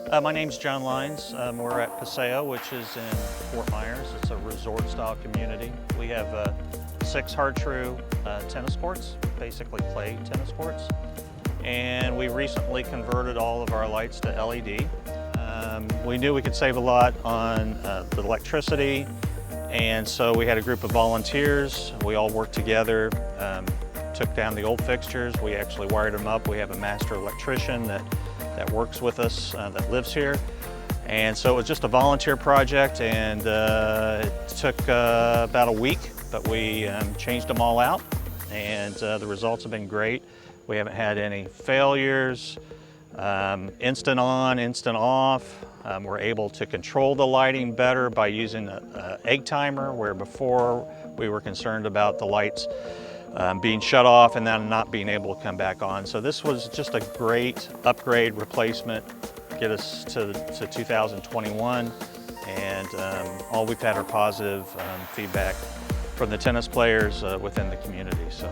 My name's John Lines. We're at Paseo, which is in Fort Myers. It's a resort-style community. We have 6 hard-true tennis courts, basically clay tennis courts. And we recently converted all of our lights to LED. We knew we could save a lot on the electricity, and so we had a group of volunteers. We all worked together, took down the old fixtures. We actually wired them up. We have a master electrician that works with us, that lives here. And so it was just a volunteer project, and it took about a week, but we changed them all out, and the results have been great. We haven't had any failures, instant on, instant off. We're able to control the lighting better by using an egg timer, where before we were concerned about the lights being shut off and then not being able to come back on. So this was just a great upgrade replacement, get us to 2021, and all we've had are positive feedback from the tennis players within the community. So.